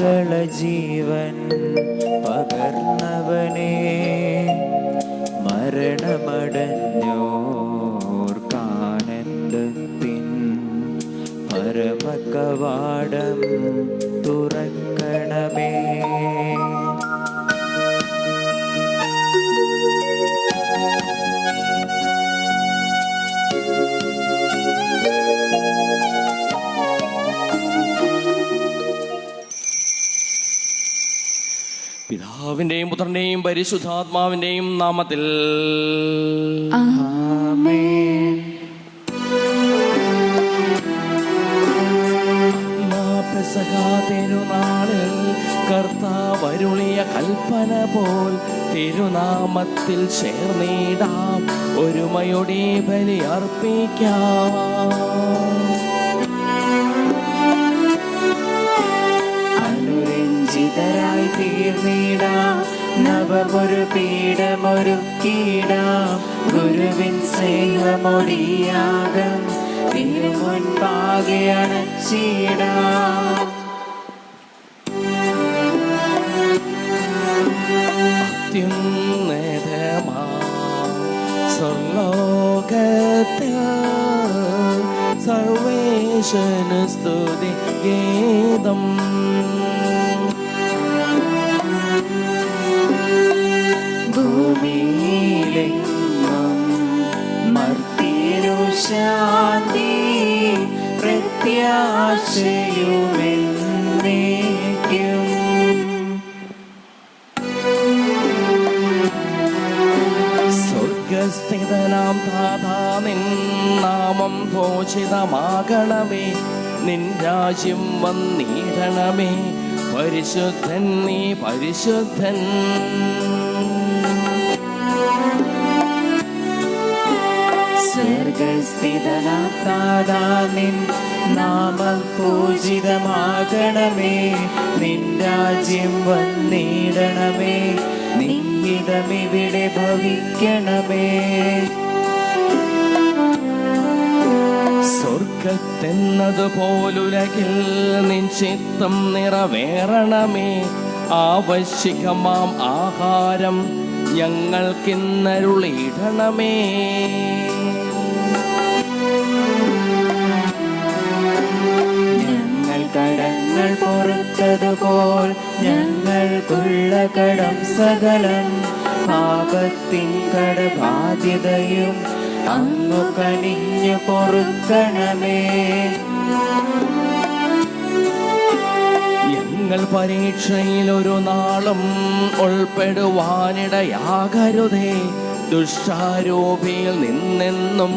മംഗള ജീവൻ പകർന്നവനെ മരണമടഞ്ഞോർക്കാനന്ദത്തിൻ പരമകവാടം തുറക്കണമേ. പിതാവിന്റെയും പുത്രന്റെയും പരിശുദ്ധാത്മാവിന്റെയും നാമത്തിൽ ആമേൻ. തിരുനാളിൽ കർത്താവ് അരുളിയ കൽപ്പന പോൽ തിരുനാമത്തിൽ ചേർന്നിടാം, ഒരുമയോടെ ബലി അർപ്പിക്കാം. അനുരഞ്ജിതരായി തീർന്നിടാം, നവമൊരു പീഠമൊരുക്കിടാം. ഗുരുവിൻ സ്നേഹമൊടിയാകം തിരുമുൻപാകെ അണച്ചിടാം. സ്വർലോകത്തിൽ സർവേശന് സ്തുതി ഗീതം. ഭൂമിയിലെങ്ങും മർത്യനു ശാന്തി പ്രത്യാശയുമെന്നേക്കും. സ്വർഗസ്ഥിതനാം താതാ, നിൻ നാമം ഭോജിതമാകണമേ, നിൻ രാജ്യം വന്നിടണമേ, പരിശുദ്ധൻ നീ പരിശുദ്ധൻ. സ്വർഗസ്ഥിതനാം താതാ, നിൻ നാമം പൂജിതമാകണമേ, നിൻ രാജ്യം വന്നിടണമേ, നിൻ ഹിതമിവിടെ ഭവിക്കണമേ. സ്വർഗത്തെന്നതുപോലുലകിൽ നിൻ ചിത്തം നിറവേറണമേ, ആവശ്യകമാം ആഹാരം ഞങ്ങൾക്കിന്നരുളിടണമേ. ഞങ്ങൾ കടങ്ങൾ പൊറുത്തതുപോൽ ഞങ്ങൾക്കുള്ള കടം സകലം, പാപത്തിൻ കടബാധ്യതയും അങ്ങു കനിഞ്ഞു പൊറുക്കണമേ. ഞങ്ങൾ പരീക്ഷയിൽ ഒരു നാളും ഉൾപ്പെടുവാനിടയാകരുതേ, ദുഷ്ടാരൂപിയിൽ നിന്നെന്നും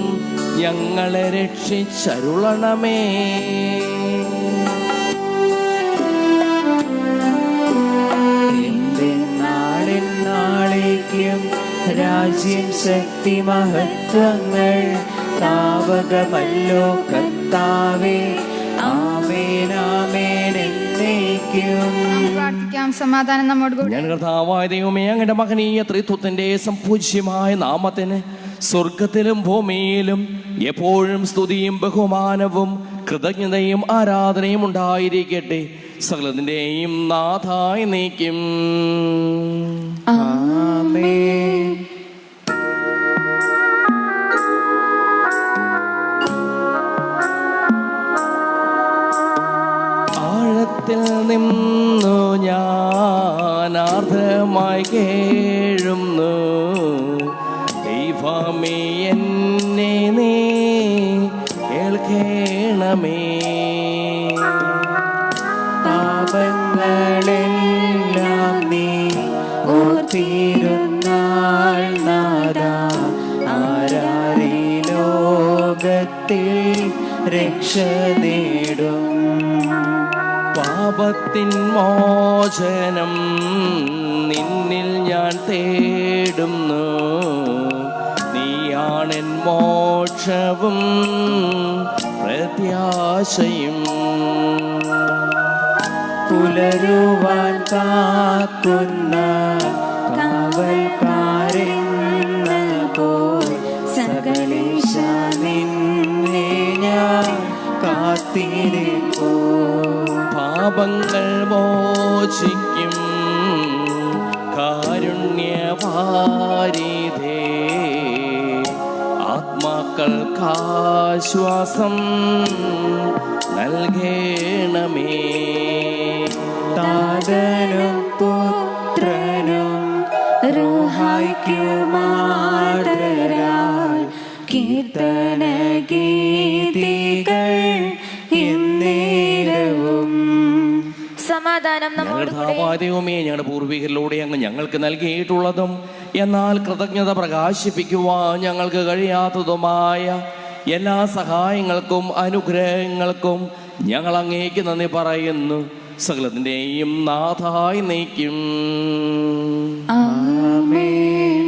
ഞങ്ങളെ രക്ഷിച്ചരുളണമേ. നാളേക്കും രാജ്യം ശക്തി മഹത്വങ്ങൾ താവകമല്ലോ കർത്താവേ. ആമേൻ ആമേൻ എന്നേക്കും. പ്രാർത്ഥിക്കാം. സമാധാനം നമ്മോട് കൂടെ. ഞാൻ കർത്താവായ ദൈവമേ, അങ്ങയുടെ മഹനീയ ത്രിത്വത്തിന്റെ സംപൂജ്യമായ നാമത്തിന് സ്വർഗത്തിലും ഭൂമിയിലും എപ്പോഴും സ്തുതിയും ബഹുമാനവും കൃതജ്ഞതയും ആരാധനയും ഉണ്ടായിരിക്കട്ടെ, സകലത്തിന്റെയും നാഥായി നീക്കും. ആമേൻ. ആഴത്തിൽ നിന്നു ഞാൻ ആർദ്രമായി കേഴുന്നു, ദൈവമേ എന്നെ നീ കേൾക്കണമേ. പാപങ്ങളെല്ലാം നീ ഓർത്തിരുന്നാൾ നാഥാ, ആരാരീ ലോകത്തിൽ രക്ഷ നേടും. പാപത്തിൻ മോചനം നിന്നിൽ ഞാൻ തേടുന്നു, നീയാണെൻ മോക്ഷവും പ്രത്യാശയും. പുലരുവാൻ കാക്കുന്ന കാവൽക്കാരെന്ന പോൽ സകലേശ നിന്നെ ഞാൻ കാത്തിരിപ്പൂ. പാപങ്ങൾ മോചിക്കും കാരുണ്യവാരിധേ ആത്മാക്കൾക്കാശ്വാസം നൽകണമേ. താതനും പുത്രനും റൂഹായ്ക്കുമാതരാൽ കീർത്തന ഗീതികൾ എന്നേരവും. സമാധാനം നമ്മോട് കൂടെ. ദൈവമേ, ഞങ്ങളുടെ പൂർവികരിലൂടെ അങ്ങ് ഞങ്ങൾക്ക് നൽകിയിട്ടുള്ളതും എന്നാൽ കൃതജ്ഞത പ്രകാശിപ്പിക്കുവാൻ ഞങ്ങൾക്ക് കഴിയാത്തതുമായ എല്ലാ സഹായങ്ങൾക്കും അനുഗ്രഹങ്ങൾക്കും ഞങ്ങൾ അങ്ങേക്ക് നന്ദി പറയുന്നു. സകലത്തിൻ്റെയും നാഥായി നയിക്കും. ആമേൻ.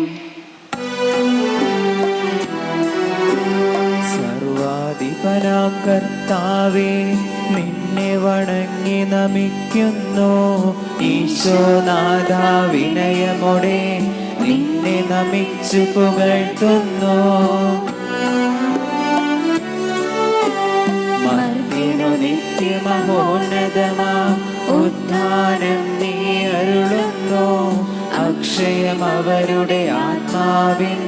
സർവാധിപനാം കർത്താവേ, നിന്നെ വണങ്ങി നമിക്കുന്നു. ഈശോനാഥ, വിനയമോടെ നിന്നെ നമിച്ചു പുകഴ്ത്തുന്നു. മർദ്ദിനു നിത്യമഹോന്നതമാം ഉദ്ധാനം നീ അരുളുന്നു. അക്ഷയം അവരുടെ ആത്മാവിൻ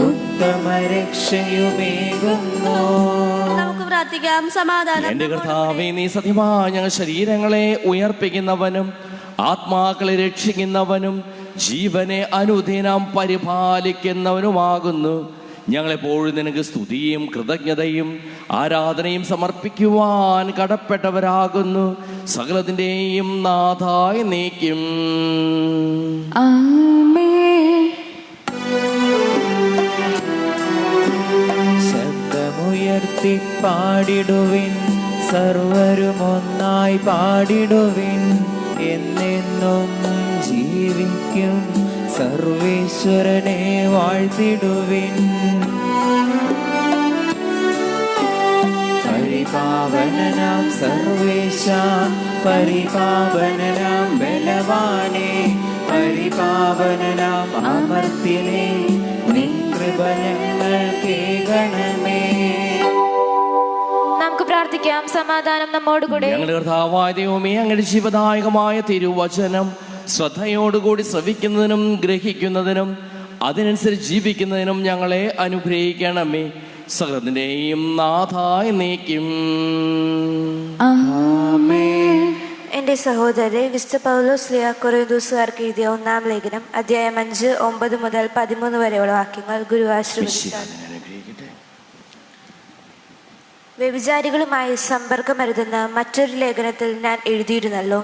ഉത്തമ രക്ഷയുമേകുന്നു. നമുക്ക് പ്രാർത്ഥിക്കാം. സമാധാനം. എന്റെ കർത്താവേ, നീ സത്യമായി ഞങ്ങൾ ശരീരങ്ങളെ ഉയർപ്പിക്കുന്നവനും ആത്മാക്കളെ രക്ഷിക്കുന്നവനും ജീവനെ അനുദിനം പരിപാലിക്കുന്നവനുമാകുന്നു. ഞങ്ങളെപ്പോഴും നിനക്ക് സ്തുതിയും കൃതജ്ഞതയും ആരാധനയും സമർപ്പിക്കുവാൻ കടപ്പെട്ടവരാകുന്നു. സകലത്തിൻ്റെയും നാഥായി നീക്കും. ശബ്ദമുയർത്തി പാടിടുവിൻ, സർവരും ഒന്നായി പാടിടുവിൻ. എന്നെന്നും ജീവിക്കും സർവേശ്വരനെ വാഴ്ത്തിടുവിൻ. പരിപാവനനാം സർവേശ, പരിപാവനനാം ബലവാനേ, പരിപാവനനാം അമർത്യനേ, നിൻ കൃപ ഞങ്ങൾക്കേകണമേ. നമുക്ക് പ്രാർത്ഥിക്കാം. സമാധാനം നമ്മോട് കൂടെ. ഞങ്ങളുടെ കർത്താവായ ദൈവമേ, അങ്ങയുടെ ജീവദായകമായ തിരുവചനം ശ്രദ്ധയോടുകൂടി ശ്രവിക്കുന്നതിനും ഗ്രഹിക്കുന്നതിനും അതിനനുസരിച്ച് ജീവിക്കുന്നതിനും ഞങ്ങളെ അനുഗ്രഹിക്കണമേ. സകലത്തിൻ്റെയും നാഥായി നീക്കും. എന്റെ സഹോദരരെ, വിശുദ്ധ പൗലോസ് ശ്ലീഹ കൊറിന്തോസുകാർക്ക് എഴുതിയ 1-ാം ലേഖനം അധ്യായം 5 9 മുതൽ 13 വരെയുള്ള വാക്യങ്ങൾ ഗുരുവാശ്രമിച്ചാണ്. വ്യഭിചാരികളുമായി സമ്പർക്കമരുതെന്ന് മറ്റൊരു ലേഖനത്തിൽ ഞാൻ എഴുതിയിരുന്നല്ലോ.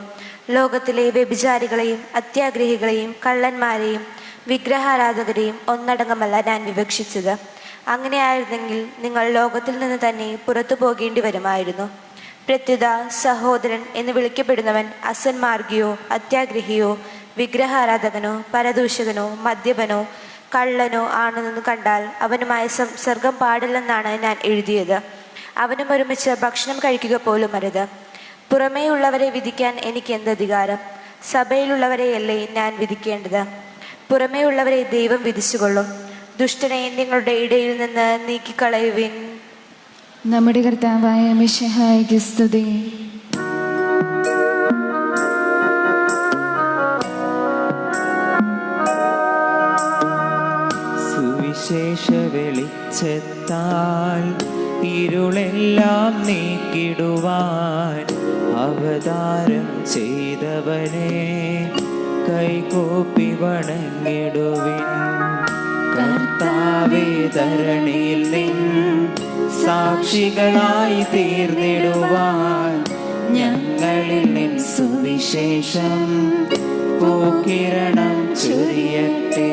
ലോകത്തിലെ വ്യഭിചാരികളെയും അത്യാഗ്രഹികളെയും കള്ളന്മാരെയും വിഗ്രഹാരാധകരെയും ഒന്നടങ്കമല്ല ഞാൻ വിവക്ഷിച്ചത്. അങ്ങനെയായിരുന്നെങ്കിൽ നിങ്ങൾ ലോകത്തിൽ നിന്ന് തന്നെ പുറത്തു പോകേണ്ടി വരുമായിരുന്നു. പ്രത്യുത സഹോദരൻ എന്ന് വിളിക്കപ്പെടുന്നവൻ അസന്മാർഗിയോ അത്യാഗ്രഹിയോ വിഗ്രഹാരാധകനോ പരദൂഷകനോ മദ്യപനോ കള്ളനോ ആണെന്ന് കണ്ടാൽ അവനുമായി സംസർഗം പാടില്ലെന്നാണ് ഞാൻ എഴുതിയത്. അവനും ഒരുമിച്ച് ഭക്ഷണം കഴിക്കുക പോലും അരുത്. പുറമേയുള്ളവരെ വിധിക്കാൻ എനിക്ക് എന്ത് അധികാരം? സഭയിലുള്ളവരെയല്ലേ ഞാൻ വിധിക്കേണ്ടത്? പുറമേയുള്ളവരെ ദൈവം വിധിച്ചുകൊള്ളും. ദുഷ്ടനെ നിങ്ങളുടെ ഇടയിൽ നിന്ന് നീക്കിക്കളയുവിൻ. നമ്മുടെ കർത്താവായ മിശിഹായ്ക്ക് സ്തുതി. സുവിശേഷ വെളിച്ചത്താൽ ഇരുളെല്ലാം നീക്കിടുവാൻ അവതാരം ചെയ്തവനെ കൈകൂപ്പി വണങ്ങിടുവിൻ. കർത്താവേ, ധരണിയിൽ നിൻ സാക്ഷികളായി തീർന്നിടുവാൻ ഞങ്ങളിൽ നിൻ സുവിശേഷം പൂക്കിരണം ചൊരിയട്ടെ.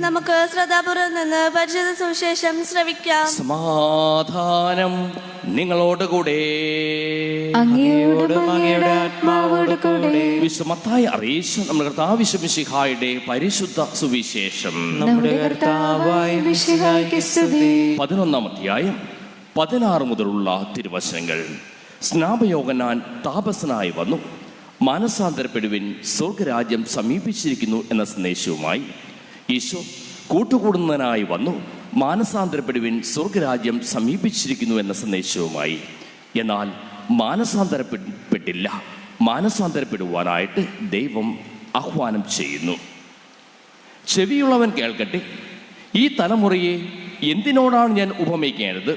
നമുക്ക് ശ്രദ്ധാപൂർവം നിന്ന് പരിശുദ്ധ സുവിശേഷം ശ്രവിക്കാം. സമാധാനം നിങ്ങളോടുകൂടെ. അങ്ങയോടും അങ്ങയുടെ ആത്മാവോട് കൂടെ. വിശുദ്ധ മത്തായി അറിയിച്ച നമ്മുടെ കർത്താവ് മിശിഹായുടെ പരിശുദ്ധ സുവിശേഷം. നമ്മുടെ കർത്താവായ മിശിഹായ്ക്ക് സ്തുതി. 11-ാം അധ്യായം 16 മുതലുള്ള തിരുവചനങ്ങൾ. സ്നാപയോഹന്നാൻ താപസനായി വന്നു, മാനസാന്തരപ്പെടുവിൻ, സ്വർഗരാജ്യം സമീപിച്ചിരിക്കുന്നു എന്ന സന്ദേശവുമായി. ഈശോ കൂട്ടുകൂടുന്നതിനായി വന്നു, മാനസാന്തരപ്പെടുവിൻ, സ്വർഗരാജ്യം സമീപിച്ചിരിക്കുന്നു എന്ന സന്ദേശവുമായി. എന്നാൽ മാനസാന്തരപ്പെട്ടില്ല. മാനസാന്തരപ്പെടുവാനായിട്ട് ദൈവം ആഹ്വാനം ചെയ്യുന്നു. ചെവിയുള്ളവൻ കേൾക്കട്ടെ. ഈ തലമുറയെ എന്തിനോടാണ് ഞാൻ ഉപമിക്കേണ്ടത്?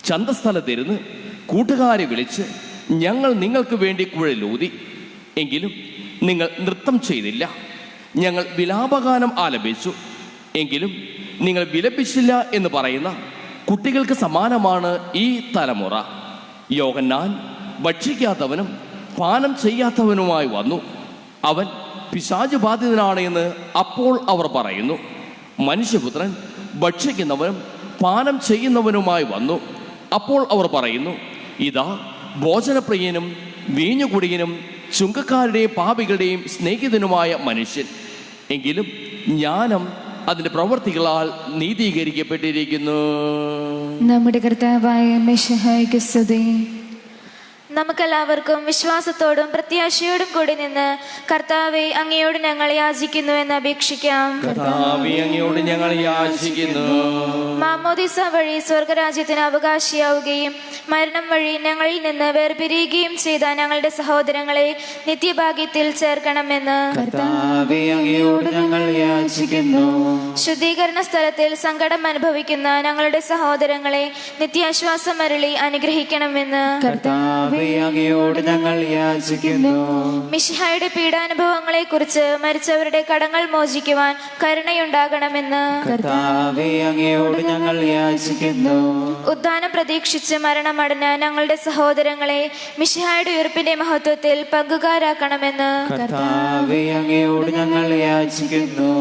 ചന്തസ്ഥലത്തിരുന്ന് കൂട്ടുകാരെ വിളിച്ച് ഞങ്ങൾ നിങ്ങൾക്ക് വേണ്ടി കുഴലൂതി, എങ്കിലും നിങ്ങൾ നൃത്തം ചെയ്തില്ല. ഞങ്ങൾ വിലാപഗാനം ആലപിച്ചു, എങ്കിലും നിങ്ങൾ വിലപിച്ചില്ല എന്ന് പറയുന്ന കുട്ടികൾക്ക് സമാനമാണ് ഈ തലമുറ. യോഹന്നാൻ ഭക്ഷിക്കാത്തവനും പാനം ചെയ്യാത്തവനുമായി വന്നു. അവൻ പിശാച് ബാധിതനാണ് എന്ന് അപ്പോൾ അവർ പറയുന്നു. മനുഷ്യപുത്രൻ ഭക്ഷിക്കുന്നവനും പാനം ചെയ്യുന്നവനുമായി വന്നു. അപ്പോൾ അവർ പറയുന്നു, ഇതാ ഭോജനപ്രിയനും വീഞ്ഞുകുടിയനും ചുങ്കക്കാരുടെയും പാപികളുടെയും സ്നേഹിതനുമായ മനുഷ്യൻ. എങ്കിലും ജ്ഞാനം അതിൻ്റെ പ്രവർത്തികളാൽ നീതീകരിക്കപ്പെട്ടിരിക്കുന്നു. നമ്മുടെ കർത്താവായ മിശിഹായ്ക്ക് സ്തുതി. നമുക്കെല്ലാവർക്കും വിശ്വാസത്തോടും പ്രത്യാശയോടും കൂടി നിന്ന് കർത്താവെ അങ്ങയോട് ഞങ്ങൾ യാചിക്കുന്നു എന്ന് അപേക്ഷിക്കാം. കർത്താവേ, അങ്ങയോട് ഞങ്ങൾ യാചിക്കുന്നു. മാമോദിസ വഴി സ്വർഗരാജ്യത്തിന് അവകാശിയാവുകയും മരണം വഴി ഞങ്ങളിൽ നിന്ന് വേർപിരിയുകയും ചെയ്ത ഞങ്ങളുടെ സഹോദരങ്ങളെ നിത്യഭാഗ്യത്തിൽ ചേർക്കണമെന്ന് കർത്താവേ, അങ്ങയോട് ഞങ്ങൾ യാചിക്കുന്നു. ശുദ്ധീകരണ സ്ഥലത്തിൽ സങ്കടം അനുഭവിക്കുന്ന ഞങ്ങളുടെ സഹോദരങ്ങളെ നിത്യാശ്വാസം അരുളി അനുഗ്രഹിക്കണമെന്ന് കർത്താവേ, അങ്ങയോട് ഞങ്ങൾ യാചിക്കുന്നു. മിശിഹായുടെ പീഡാനുഭവങ്ങളെ കുറിച്ച് മരിച്ചവരുടെ കടങ്ങൾ മോചിക്കുവാൻ കരുണയുണ്ടാകണമെന്ന് കർത്താവേ, അങ്ങയോട് ഞങ്ങൾ യാചിക്കുന്നു. ഉദ്ധാനം പ്രതീക്ഷിച്ച് മരണമടഞ്ഞ ഞങ്ങളുടെ സഹോദരങ്ങളെ മിശിഹായുടെ ഉയർപ്പിന്റെ മഹത്വത്തിൽ പങ്കുകാരാക്കണമെന്ന് കർത്താവേ, അങ്ങയോട് ഞങ്ങൾ യാചിക്കുന്നു.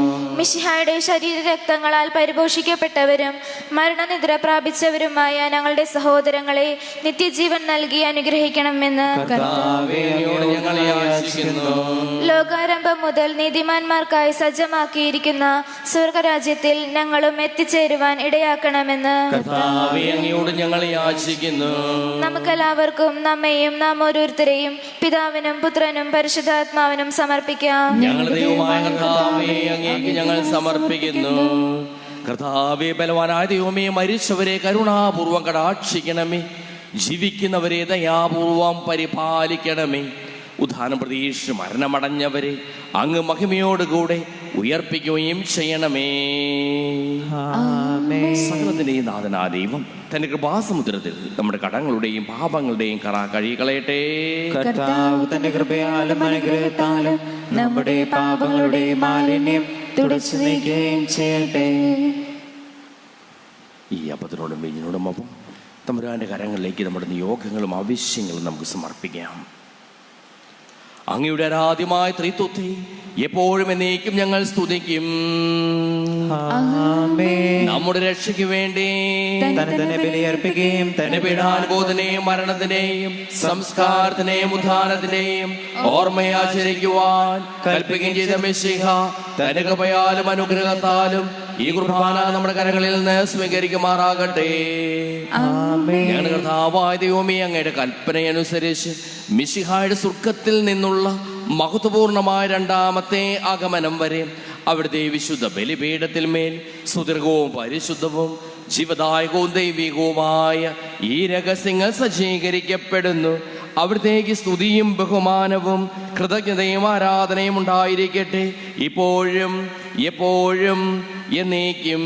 മിശിഹായുടെ ശരീരരക്തങ്ങളാൽ പരിപോഷിക്കപ്പെട്ടവരും മരണനിദ്ര പ്രാപിച്ചവരുമായ ഞങ്ങളുടെ സഹോദരങ്ങളെ നിത്യജീവൻ നൽകി അനുഗ്രഹിക്കണമെന്ന് കർത്താവേ, അങ്ങയോട് ഞങ്ങൾ യാചിക്കുന്നു. ലോകാരംഭം മുതൽ നീതിമാന്മാർക്കായി സജ്ജമാക്കിയിരിക്കുന്ന സ്വർഗരാജ്യത്തിൽ ഞങ്ങളും എത്തിച്ചേരുവാൻ ഇടയാക്കണമെന്ന് കർത്താവേ, അങ്ങയോട് ഞങ്ങൾ യാചിക്കുന്നു. നമുക്കെല്ലാവർക്കും നമ്മെയും നാം ഓരോരുത്തരെയും പിതാവിനും പുത്രനും പരിശുദ്ധാത്മാവിനും സമർപ്പിക്കാം. ഞങ്ങളുടെ ദൈവമായ കർത്താവേ, അങ്ങേക്ക് ഞങ്ങൾ സമർപ്പിക്കുന്നു. കർത്താവേ, ബലവാനായ ദൈവമേ, മരിച്ചവരെ കരുണാപൂർവം കടാക്ഷിക്കണമേ. ജീവിക്കുന്നവരെ ദയാപൂർവം പരിപാലിക്കണമേ. ഉദ്ധാനം പ്രതീക്ഷിച്ച് മരണമടഞ്ഞവരെ അങ്ങ് മഹിമയോടുകൂടെ ഉയർപ്പിക്കുകയും ചെയ്യണമേ. സകലത്തിന്റെയും നാഥനാ ദൈവം തന്റെ കൃപാസമുദ്രത്തിൽ നമ്മുടെ കടങ്ങളുടെയും പാപങ്ങളുടെയും കറ കഴുകിക്കളയട്ടെ. കർത്താവ് തന്റെ കൃപയാലും അനുഗ്രഹത്താലും നമ്മുടെ പാപങ്ങളുടെ മാലിന്യം തുടച്ചു നീക്കുകയും ചെയ്യട്ടെ. ഈ അപ്പത്തിനോടും വീഞ്ഞിനോടും ഒപ്പം തമ്പുരാന്റെ കരങ്ങളിലേക്ക് നമ്മുടെ നിയോഗങ്ങളും ആവശ്യങ്ങളും നമുക്ക് സമർപ്പിക്കാം. അങ്ങയുടെ ആരാധ്യമായ ത്രിത്വത്തെ എപ്പോഴും എന്നേക്കും ഞങ്ങൾ സ്തുതിക്കും. നമ്മുടെ രക്ഷയ്ക്ക് വേണ്ടി തന്നെ ബലിയർപ്പിക്കുകയും തന്നെ പീഡാനുഭവത്തിനെയും മരണത്തിനെയും സംസ്കാരത്തിനെയും ഉദ്ധാനത്തിനെയും ഓർമ്മയാചരിക്കുവാൻ കൽപ്പിക്കുകയും ചെയ്ത മിശിഹ തന്റെ കൃപയാലും അനുഗ്രഹത്താലും ഈ കുർബാന നമ്മുടെ കരങ്ങളിൽ നിന്ന് സ്വീകരിക്കുമാറാകട്ടെ. ഞങ്ങളുടെ കർത്താവായ ദൈവമേ, അങ്ങയുടെ കൽപ്പനയനുസരിച്ച് മിശിഹായുടെ സ്വർഗ്ഗത്തിൽ നിന്നുള്ള മഹത്വപൂർണമായ രണ്ടാമത്തെ ആഗമനം വരെ അവിടുത്തെ വിശുദ്ധ ബലിപീഠത്തിൽ മേൽ സുദീർഘവും പരിശുദ്ധവും ജീവദായകവും ദൈവികവുമായ ഈ രഹസ്യങ്ങൾ സജ്ജീകരിക്കപ്പെടുന്നു. അവിടത്തേക്ക് സ്തുതിയും ബഹുമാനവും കൃതജ്ഞതയും ആരാധനയും ഉണ്ടായിരിക്കട്ടെ, ഇപ്പോഴും എപ്പോഴും എന്നേക്കും.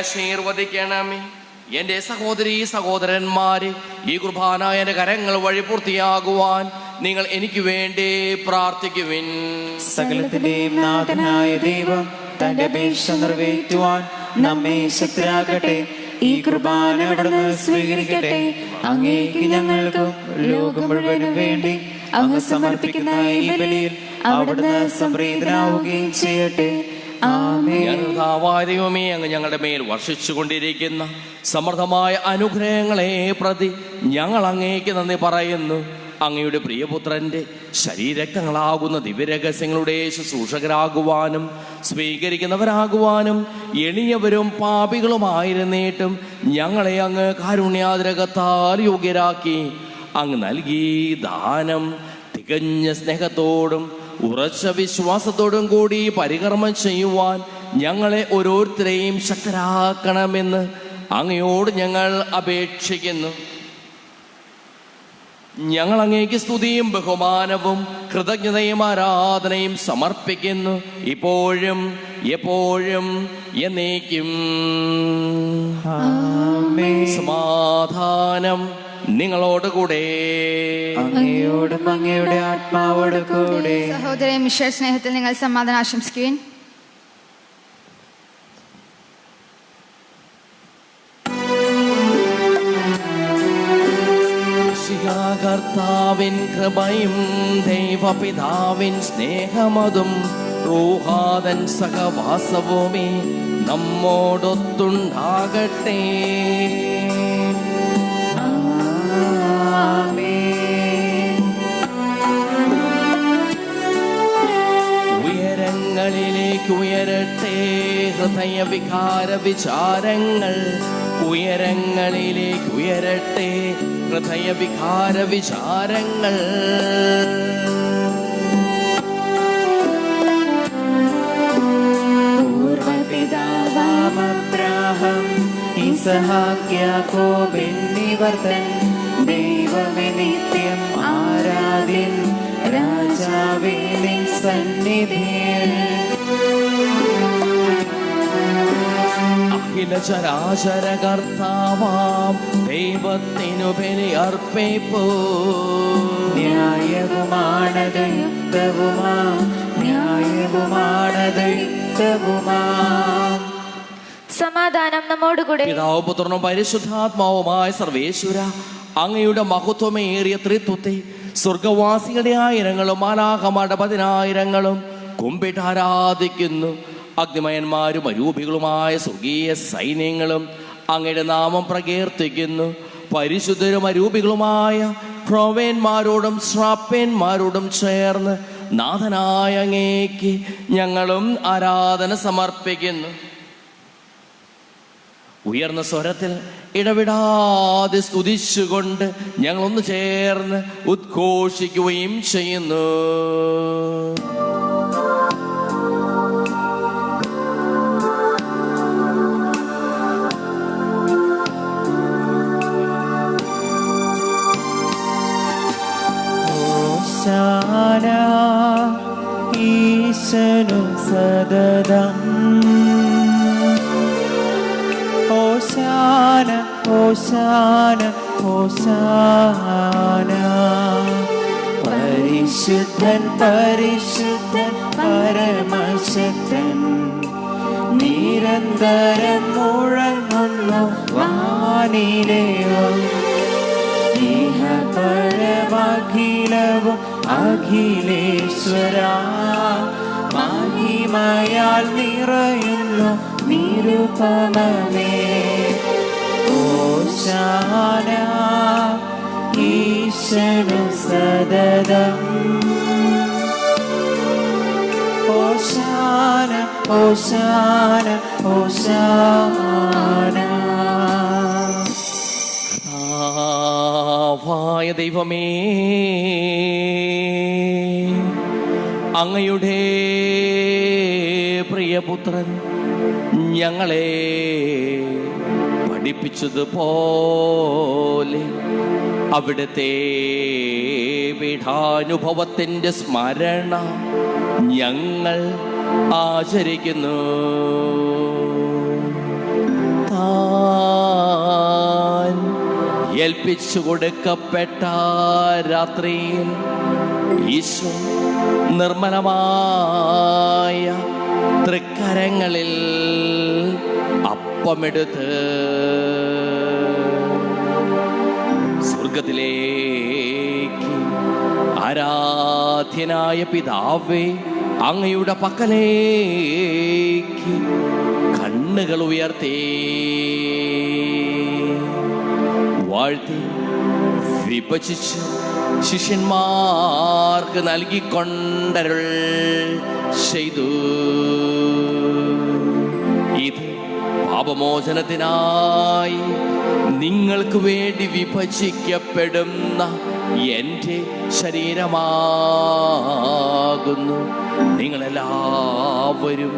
ആശീർവദിക്കണമേ. എന്റെ സഹോദരീ സഹോദരന്മാരെ, ഈ കുർബാന എന്റെ കരങ്ങൾ വഴി പൂർത്തിയാകുവാൻ നിങ്ങൾ എനിക്ക് വേണ്ടി പ്രാർത്ഥിക്കുവിൻ. സകലത്തിന്റെയും നാഥനായ ദൈവം തന്റെ അപേക്ഷ നിറവേറ്റുവാൻ നമ്മെ ശക്തരാക്കട്ടെ. ഈ കുർബാന അവിടുന്ന് സ്വീകരിക്കട്ടെ. അങ്ങേക്ക് ഞങ്ങൾക്കും ലോകം മുഴുവനും വേണ്ടി അങ്ങ് സമർപ്പിക്കുന്ന ഈ ബലിയിൽ അവിടുന്ന് സംപ്രീതനാവുകയും ചെയ്യട്ടെ. ദൈവമേ, അങ്ങ് ഞങ്ങളുടെ മേൽ വർഷിച്ചു കൊണ്ടിരിക്കുന്ന സമൃദ്ധമായ അനുഗ്രഹങ്ങളെ പ്രതി ഞങ്ങൾ അങ്ങേക്ക് നന്ദി പറയുന്നു. അങ്ങയുടെ പ്രിയപുത്രന്റെ ശരീരക്തങ്ങളാകുന്ന ദിവ്യരഹസ്യങ്ങളുടെ ശുശ്രൂഷകരാകുവാനും സ്വീകരിക്കുന്നവരാകുവാനും എളിയവരും പാപികളുമായിരുന്നിട്ടും ഞങ്ങളെ അങ്ങ് കാരുണ്യാതിരകത്താൽ യോഗ്യരാക്കി. അങ്ങ് നൽകി ദാനം തികഞ്ഞ സ്നേഹത്തോടും ഉറച്ച വിശ്വാസത്തോടും കൂടി പരികർമ്മം ചെയ്യുവാൻ ഞങ്ങളെ ഓരോരുത്തരെയും ശക്തരാക്കണമെന്ന് അങ്ങയോട് ഞങ്ങൾ അപേക്ഷിക്കുന്നു. ഞങ്ങൾ അങ്ങേക്ക് സ്തുതിയും ബഹുമാനവും കൃതജ്ഞതയും ആരാധനയും സമർപ്പിക്കുന്നു, ഇപ്പോഴും എപ്പോഴും എന്നേക്കും. സമാധാനം നിങ്ങളോടുകൂടെ. അങ്ങയോടും അങ്ങയുടെ ആത്മാവോട് കൂടെ. സഹോദരൻ മിഷേൽ സ്നേഹത്തിൽ നിങ്ങൾ സമാധാനം ആശംസിക്കുവിൻ. കർത്താവിൻ കൃപയും ദൈവപിതാവിൻ സ്നേഹമതും റൂഹാദൻ സഹവാസവുമേ നമ്മോടൊത്തുണ്ടാകട്ടെ. ഉയരങ്ങളിലേക്ക് ഉയരട്ടെ ഹൃദയവികാര വിചാരങ്ങൾ, ഉയരങ്ങളിലേക്ക് ഉയരട്ടെ ഹൃദയവികാര വിചാരങ്ങൾ. പൂർവപിതാവാം അബ്രാഹാം ഇസഹാക്ക് യാക്കോബ് എന്നിവർ തൻ ദൈവമേ നിത്യം ആരാധ്യൻ രാജാവേ നിൻ സന്നിധിയിൽ. അഖില ചരാചര കർത്താവാം ദൈവത്തിനു ബലി അർപ്പിപ്പൂ. ന്യായവുമാണത് യുക്തവുമാം, ന്യായവുമാണത് യുക്തവുമാം. സമാധാനം നമ്മോടുകൂടെ. പിതാവ് പുത്രനും പരിശുദ്ധാത്മാവുമായ സർവേശ്വര, അങ്ങയുടെ മഹത്വമേറിയ ത്രിത്വത്തെ സ്വർഗവാസികളുടെ ആയിരങ്ങളും മാലാഖമാരുടെ 10,000 കുമ്പിട്ട് ആരാധിക്കുന്നു. അഗ്നിമയന്മാരും അരൂപികളുമായ സ്വർഗീയ സൈന്യങ്ങളും അങ്ങയുടെ നാമം പ്രകീർത്തിക്കുന്നു. പരിശുദ്ധരും അരൂപികളുമായ ക്രോവേന്മാരോടും ശ്രാപ്പേന്മാരോടും ചേർന്ന് നാഥനായ അങ്ങേക്ക് ഞങ്ങളും ആരാധന സമർപ്പിക്കുന്നു. ഉയർന്ന സ്വരത്തിൽ ഇടവിടാതെ സ്തുതിച്ചുകൊണ്ട് ഞങ്ങളൊന്ന് ചേർന്ന് ഉദ്ഘോഷിക്കുകയും ചെയ്യുന്നു. ഹോശാന ഈശനു സദതം. ഹോശാന ഹോശാന ഹോശാന. പരിശുദ്ധൻ പരിശുദ്ധൻ പരമശക്തൻ, നിരന്തരം മുഴങ്ങുന്നു വാനിലെയോ. പരമഖിലവും അഖിലേശ്വര, മഹിമയാൽ നിറയുന്നു നിരുപമമേ. ഓശാന ഈശനു സദതം. ഓശാന ഓശാന ഓശാന. കർത്താവായ ദൈവമേ, അങ്ങയുടെ പ്രിയപുത്രൻ ഞങ്ങളെ പഠിപ്പിച്ചതുപോലെ അവിടുത്തെ പീഠാനുഭവത്തിൻ്റെ സ്മരണ ഞങ്ങൾ ആചരിക്കുന്നു. താൻ ഏൽപ്പിച്ചു കൊടുക്കപ്പെട്ട രാത്രിയിൽ ഈശോ നിർമ്മലമായ തൃക്കരങ്ങളിൽ അപ്പമെടുത്ത് സ്വർഗത്തിലേക്ക് ആരാധ്യനായ പിതാവേ, അങ്ങയുടെ പക്കലേക്ക് കണ്ണുകൾ ഉയർത്തി വാഴ്ത്തി വിഭജിച്ച് ശിഷ്യന്മാർക്ക് നൽകിക്കൊണ്ടരുൾ ചെയ്തു. ഇത് പാപമോചനത്തിനായി നിങ്ങൾക്ക് വേണ്ടി വിഭജിക്കപ്പെടുന്ന എൻ്റെ ശരീരമാകുന്നു. നിങ്ങളെല്ലാവരും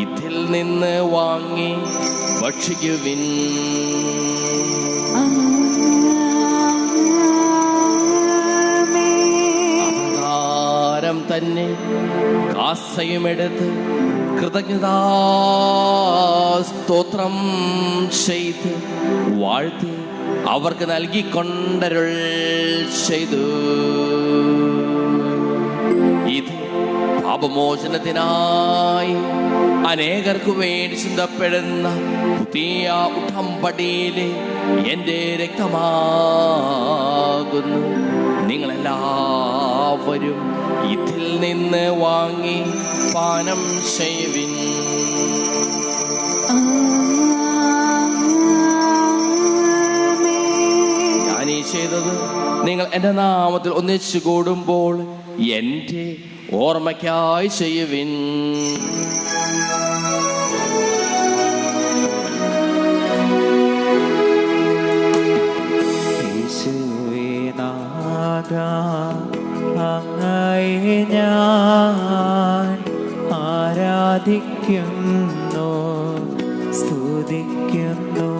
ഇതിൽ നിന്ന് വാങ്ങി ഭക്ഷിക്കുവിൻ. തന്നെ കാസയുമെടുത്ത് കൃതജ്ഞതാ സ്തോത്രം ചെയ്ത് വാഴ്ത്തി അവർക്ക് നൽകിക്കൊണ്ടരുൾ ചെയ്തു. ഇത് പാപമോചനത്തിനായി അനേകർക്ക് വേണ്ടി ചിന്തപ്പെടുന്ന പുതിയ ഉടമ്പടിയിലെ എൻ്റെ രക്തമാകുന്നു. നിങ്ങളെല്ലാവരും ഇതിൽ നിന്ന് വാങ്ങി പാനം ചെയ്യുവിൻ. ഞാനീ ചെയ്തത് നിങ്ങൾ എൻ്റെ നാമത്തിൽ ഒന്നിച്ചു കൂടുമ്പോൾ എൻ്റെ ഓർമ്മയ്ക്കായി ചെയ്യുവിൻ. അങ്ങയെ ഞാൻ ആരാധിക്കുന്നു, സ്തുതിക്കുന്നു.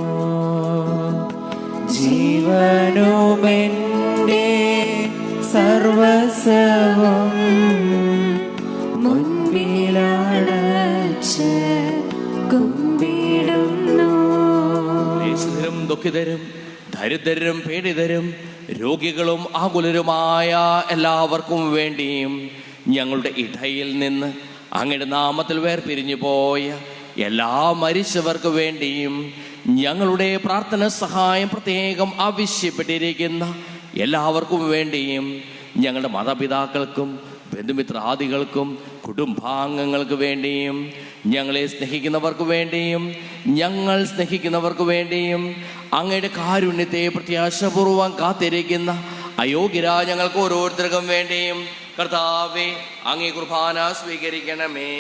ജീവനുമെൻ്റെ സർവസ്വവും മുൻപിലടച്ച് കുമ്പിടുന്നു. ദുഃഖിതരും ദരിദ്രരും പീഡിതരും രോഗികളും ആകുലരുമായ എല്ലാവർക്കും വേണ്ടിയും ഞങ്ങളുടെ ഇടയിൽ നിന്ന് അങ്ങയുടെ നാമത്തിൽ വേർപിരിഞ്ഞു പോയ എല്ലാ മരിച്ചവർക്ക് വേണ്ടിയും ഞങ്ങളുടെ പ്രാർത്ഥന സഹായം പ്രത്യേകം ആവശ്യപ്പെട്ടിരിക്കുന്ന എല്ലാവർക്കും വേണ്ടിയും ഞങ്ങളുടെ മാതാപിതാക്കൾക്കും ബന്ധുമിത്രാദികൾക്കും കുടുംബാംഗങ്ങൾക്ക് വേണ്ടിയും ഞങ്ങളെ സ്നേഹിക്കുന്നവർക്ക് വേണ്ടിയും ഞങ്ങൾ സ്നേഹിക്കുന്നവർക്ക് വേണ്ടിയും അങ്ങയുടെ കാരുണ്യത്തെ പ്രത്യാശപൂർവം കാത്തിരിക്കുന്ന അയോഗ്യരായ ഞങ്ങൾക്ക് ഓരോരുത്തർക്കും വേണ്ടിയും കർത്താവേ അങ്ങേ കുർബാന സ്വീകരിക്കണമേ.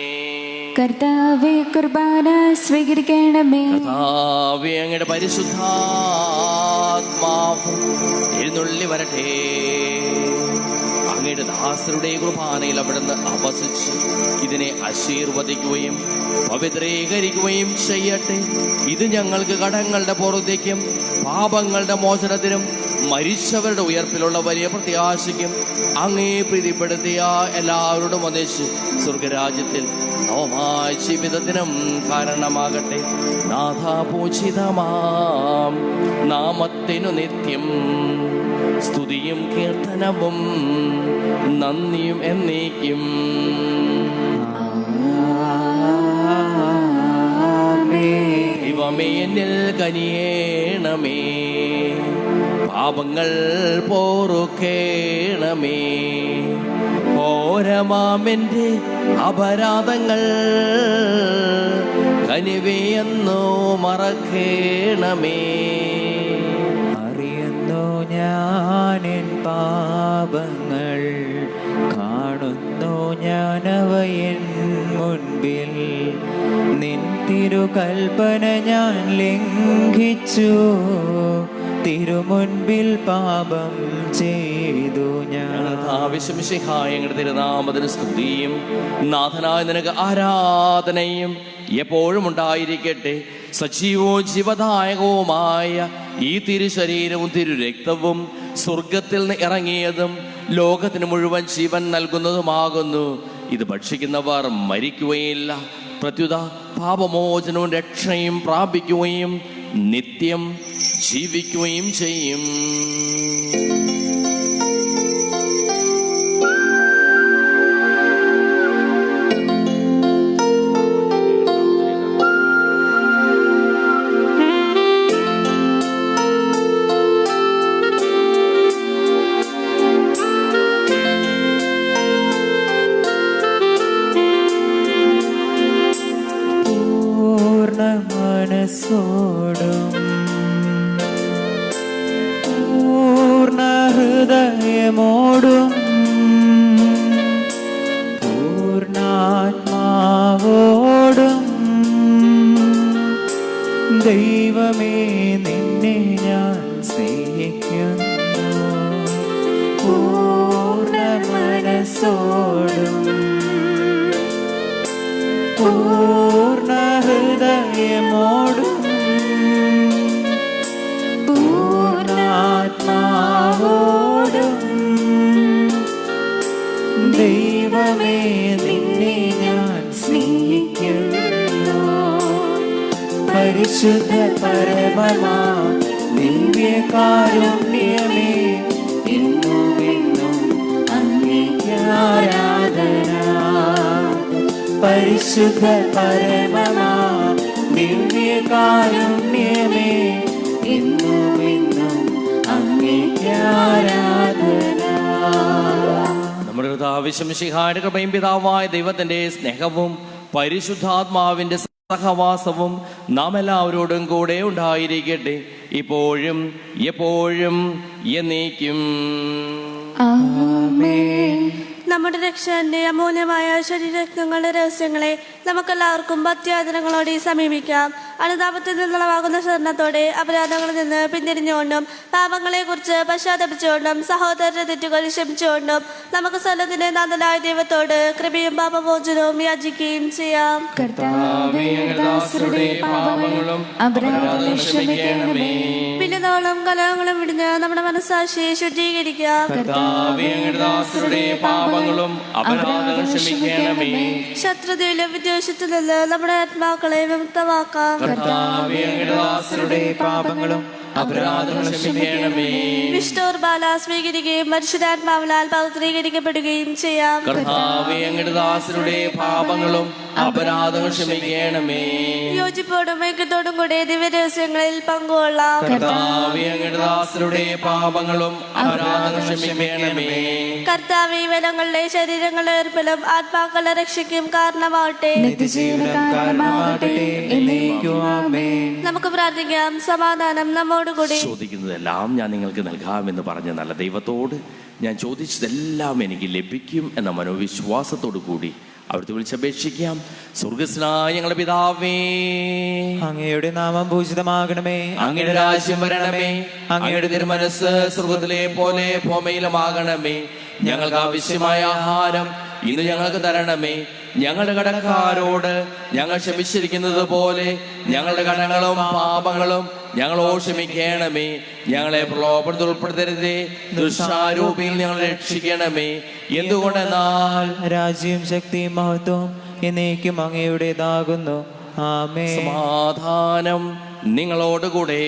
കർത്താവേ കുർബാന സ്വീകരിക്കണമേ. കർത്താവേ അങ്ങയുടെ പരിശുദ്ധാത്മാവ് എഴുന്നള്ളി വരട്ടെ. അങ്ങയുടെ ദാസരുടെ കുർബാനയിൽ അവിടുന്ന് ആവസിച്ച് ഇതിനെ ആശീർവദിക്കുകയും പവിത്രീകരിക്കുകയും ചെയ്യട്ടെ. ഇത് ഞങ്ങൾക്ക് കടങ്ങളുടെ പുറത്തേക്കും പാപങ്ങളുടെ മോചനത്തിനും മരിച്ചവരുടെ ഉയർപ്പിലുള്ള വലിയ പ്രത്യാശയ്ക്കും അങ്ങേ പ്രീതിപ്പെടുത്തിയ എല്ലാവരോടും ഒന്നിച്ച് സ്വർഗരാജ്യത്തിൽ നവമായ ജീവിതത്തിനും കാരണമാകട്ടെ. നാഥാപൂജിതമാം നാമത്തിനു നിത്യം സ്തുതിയും കീർത്തനവും നന്ദിയും എന്നേക്കും. ദൈവമേ എന്നിൽ കനിയേണമേ, പാപങ്ങൾ പോറുക്കേണമേ. ഓരമാമെൻ്റെ അപരാധങ്ങൾ കനിവേയെന്നോ മറക്കേണമേ. അറിയുന്നു ഞാനെൻ പാപങ്ങൾ, കാണുന്നു ഞാനവയൻ മുൻപിൽ. നിൻ തിരുകൽപ്പന ഞാൻ ലംഘിച്ചു, തിരുമുൻപിൽ പാപം ചെയ്തു ഞാൻ. ഞങ്ങളുടെ തിരുനാമത്തിന് സ്തുതിയും നാഥനായ നിനക്ക് ആരാധനയും എപ്പോഴും ഉണ്ടായിരിക്കട്ടെ. സജീവവും ജീവദായകവുമായ ഈ തിരുശരീരവും തിരുരക്തവും സ്വർഗത്തിൽ നിന്ന് ഇറങ്ങിയതും ലോകത്തിന് മുഴുവൻ ജീവൻ നൽകുന്നതുമാകുന്നു. ഇത് ഭക്ഷിക്കുന്നവർ മരിക്കുകയില്ല, പ്രത്യുത പാപമോചനവും രക്ഷയും പ്രാപിക്കുകയും നിത്യം ജീവിക്കുകയും ചെയ്യും. മനസ്സോടും പൂർണ്ണ ഹൃദയമോടും പൂർണ്ണാത്മാവോടും ദൈവമേ നിന്നെ ഞാൻ സ്നേഹിക്കുന്നു. പൂർണ്ണ മനസ്സോടും പൂർണ്ണ ഹൃദയമോടും പൂർണ്ണാത്മാവോടും ദൈവമേ ദൈവമേ നിന്നെ ഞാൻ സ്നേഹിക്കുന്നു. പരിശുദ്ധ പരമമാ ദിവ്യകാരുണ്യമേ എന്നും എന്നും അങ്ങേക്ക് ആരാധന. പരിശുദ്ധ പരമമാ ദിവ്യകാരുണ്യമേ എന്നും എന്നും അങ്ങേക്ക് ആരാധന. നമ്മുടെ കർത്താവിശ്വമിശിഹായുടെ കൃപയും പിതാവായ ദൈവത്തിന്റെ സ്നേഹവും പരിശുദ്ധാത്മാവിന്റെ സഹവാസവും നാം എല്ലാവരോടും കൂടെ ഉണ്ടായിരിക്കട്ടെ, ഇപ്പോഴും എപ്പോഴും എന്നേക്കും. ആമേൻ. നമ്മുടെ രക്ഷകന്റെ അമൂല്യമായ ശരീരങ്ങളുടെ രഹസ്യങ്ങളെ നമുക്കെല്ലാവർക്കും ഭക്തിയാദരങ്ങളോടെ സമീപിക്കാം. അനുതാപത്തിൽ നിന്നുളവാകുന്ന ശരണത്തോടെ അപരാധങ്ങളിൽ നിന്ന് പിന്തിരിഞ്ഞുകൊണ്ടും പാപങ്ങളെ കുറിച്ച് പശ്ചാത്തപിച്ചുകൊണ്ടും സഹോദരന്റെ തെറ്റുകൾ ക്ഷമിച്ചുകൊണ്ടും നമുക്ക് സ്വലത്തിന്റെ നാഥനായ ദൈവത്തോട് കൃപയും പാപമോചനവും യാചിക്കുകയും ചെയ്യാം. കർത്താവേ, ദാസരുടെ പാപങ്ങളും അപരാധങ്ങളും ക്ഷമിക്കണമേ. പിന്നതോളം കലഹങ്ങളും വിടിഞ്ഞ് നമ്മുടെ മനസ്സാക്ഷിയെ ശുദ്ധീകരിക്കാം. കർത്താവേ, ദാസരുടെ പാപങ്ങളും അപരാധങ്ങളും ക്ഷമിക്കണമേ. ശത്രുതയിലും വിദ്വേഷത്തിൽ നിന്ന് നമ്മുടെ ആത്മാക്കളെ വിമുക്തമാക്കാം. കർത്താവേ, ദാസരുടെ പാപങ്ങളും അപരാധങ്ങളും ക്ഷമിക്കണമേ. വിഷ്ണുർബാല സ്വീകരിക്കുകയും പരിശുദ്ധാത്മാവിനാൽ പൗത്രീകരിക്കപ്പെടുകയും ചെയ്യാം. കർത്താവേ, അങ്ങയുടെ ദാസരുടെ പാപങ്ങളും അപരാധങ്ങളും ക്ഷമിക്കണമേ. യോജിപ്പോടും ഐക്യത്തോടും കൂടെ ദിവ്യരഹസ്യങ്ങളിൽ പങ്കുകൊള്ളാം. കർത്താവേ, അങ്ങയുടെ ദാസരുടെ പാപങ്ങളും അപരാധങ്ങളും ക്ഷമിക്കണമേ. കർത്താവേ, വനങ്ങളുടെ ശരീരങ്ങളുടെ ഏർപ്പിലും ആത്മാക്കളുടെ രക്ഷയ്ക്കും കാരണമാവട്ടെ. നിത്യജീവന കാരണമാകട്ടെ. എന്നേക്കും ആമേൻ. നമുക്ക് പ്രാർത്ഥിക്കാം. സമാധാനം നമ്മോടുകൂടി. ചോദിക്കുന്നതെല്ലാം ഞാൻ നിങ്ങൾക്ക് നൽകാമെന്ന് പറഞ്ഞ നല്ല ദൈവത്തോട് ഞാൻ ചോദിച്ചതെല്ലാം എനിക്ക് ലഭിക്കും എന്ന മനോവിശ്വാസത്തോടു കൂടി അവിടുത്തെ വിളിച്ചപേക്ഷിക്കാം. സ്വർഗ്ഗസ്ഥനായ ഞങ്ങളുടെ പിതാവേ, അങ്ങയുടെ നാമം പൂജിതമാകണമേ. അങ്ങയുടെ രാജ്യം വരണമേ. അങ്ങയുടെ തിരുമനസ് സ്വർഗ്ഗത്തിലെ പോലെ ഭൂമിയിലുമാകണമേ. ഞങ്ങൾക്ക് ആവശ്യമായ ആഹാരം ഇന്ന് ഞങ്ങൾക്ക് തരണമേ. ഞങ്ങളുടെ കടക്കാരോട് ഞങ്ങൾ ക്ഷമിച്ചിരിക്കുന്നത് പോലെ ഞങ്ങളുടെ കടങ്ങളും പാപങ്ങളും ഞങ്ങളോട് ക്ഷമിക്കണമേ. ഞങ്ങളെ പ്രലോഭനത്തിൽ ഉൾപ്പെടുത്തരുതേ, ദുഷ്ടാരൂപിയിൽ ഞങ്ങളെ രക്ഷിക്കണമേ. എന്തുകൊണ്ടെന്നാൽ രാജ്യവും ശക്തിയും മഹത്വവും എന്നേക്കും അങ്ങയുടേതാകുന്നു. ആമേൻ. സമാധാനം നിങ്ങളോടുകൂടെ.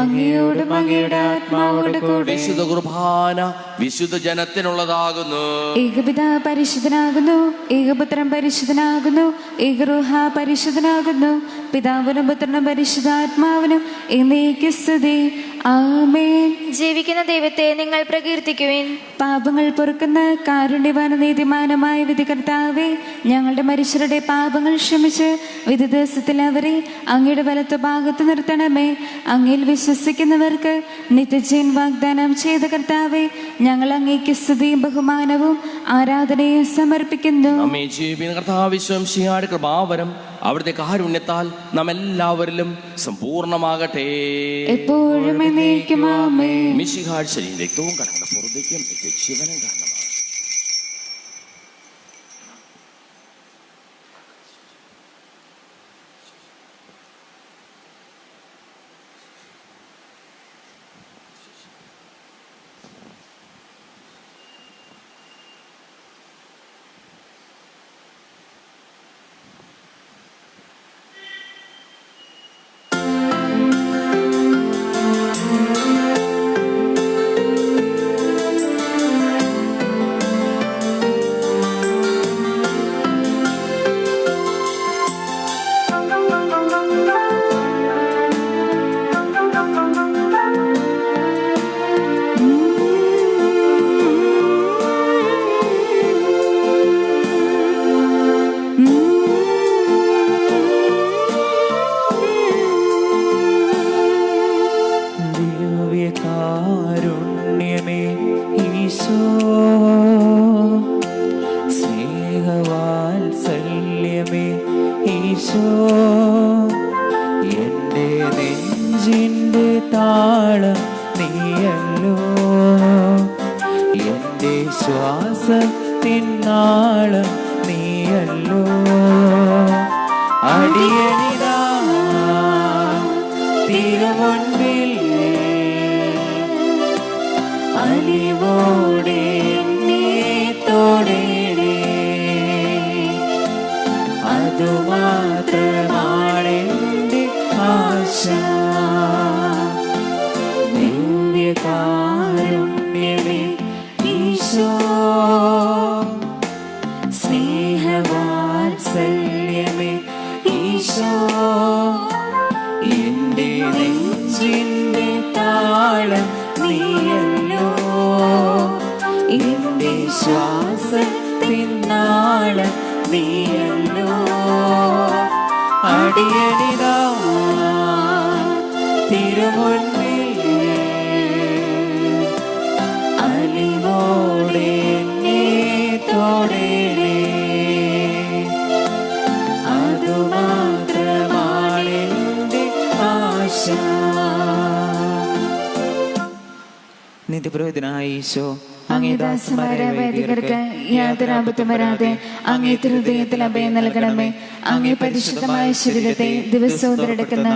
അങ്ങയോടും അങ്ങയുടെ ആത്മാവോട് കൂടെ. വിശുദ്ധ കുർബാന വിശുദ്ധ ജനത്തിനുള്ളതാകുന്നു. ഏകപിതാ പരിശുദ്ധനാകുന്നു, ഏകപുത്രൻ പരിശുദ്ധനാകുന്നു, ഏകരൂഹ പരിശുദ്ധനാകുന്നു. പിതാവിനും പുത്രനും പരിശുദ്ധാത്മാവിനും എന്നേക്കും സ്തുതി. ആമേൻ. ജീവിക്കുന്ന ദൈവത്തെ നിങ്ങൾ പ്രകീർത്തിക്കുവിൻ. പാപങ്ങൾ പൊറുക്കുന്ന കാരുണ്യവാന നീതിമാനമായ വിധികർത്താവേ, ഞങ്ങളുടെ മനുഷ്യരുടെ പാപങ്ങൾ ക്ഷമിച്ച് വിധി ദിവസത്തിൽ അവരെ അങ്ങയുടെ വലത്ത് ഭാഗത്ത് നിർത്തണമേ. അങ്ങിൽ വിശ്വസിക്കുന്നവർക്ക് നിത്യജീവൻ വാഗ്ദാനം ചെയ്ത കർത്താവേ, ഞങ്ങൾ അങ്ങേക്ക് സ്തുതിയും ബഹുമാനവും ആരാധനയും സമർപ്പിക്കുന്നു. നമ്മെ ജീവിക്കുന്ന കർത്താവിശ്വംശിയാട് കൃപാവരം അവിടുത്തെ കാരുണ്യത്താൽ നാം എല്ലാവരിലും സമ്പൂർണ്ണമാകട്ടെ. എപ്പോഴും എന്നേക്കും ആമേൻ. മിശിഹായുടെ ശരീരം രക്തവും കടങ്ങളുടെ പുറത്തേക്കും ജീവനം കാരണമാണ്. ദിവ്യകാരുണ്യമേ ഈശോ, സ്നേഹവാത്സല്യമേ ഈശോ, എൻ്റെ നെഞ്ചിൻ്റെ താളം നീയല്ലോ, എൻ്റെ ശ്വാസത്തിനാളം നീയല്ലോ. അടിയനിതാ തിരുമുൻപിൽ അലിവോടെ നീ തൊടേണേ. ദിവ്യകാരുണ്യമേ ഈശോ, സ്നേഹവാത്സല്യമേ ഈശോ, എന്റെ നെഞ്ചിന്റെ താളം നീയല്ലോ, എന്റെ ശ്വാസത്തിൻ നാളം നീയല്ലോ. അടിയനിതാ തിരുമുൻപിൽ അലിവോടെ എന്നെ തൊടേണേ, അതുമാത്രമാണെന്റെ ആശ. നിത്യപുരോഹിതനായ ഈശോ, അങ്ങേ ദാസന്മാരായ വൈദികർക്ക് യാതൊരു ആപത്തും വരാതെ അങ്ങേ ഹൃദയത്തിൽ അഭയം നൽകണമേ. അങ്ങേ പരിശുദ്ധമായ ശരീരത്തെ ദിവസവും എടുക്കുന്ന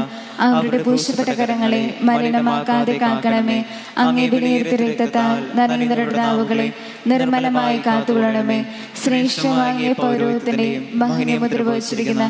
അവരുടെ പൂശപ്പെട്ട കരങ്ങളെ മലിനമാക്കാതെ കാക്കണമേ. അങ്ങേ വിലയിരുത്തിയ രക്തത്താൽ നരേന്ദ്രരുടെ നാവുകളെ നിർമ്മലമായി കാത്തുകൊള്ളണമേ. ശ്രേഷ്ഠമായ പൗരോഹിത്യത്തിന്റെയും മഹനീയമുദ്ര വഹിച്ചിരിക്കുന്ന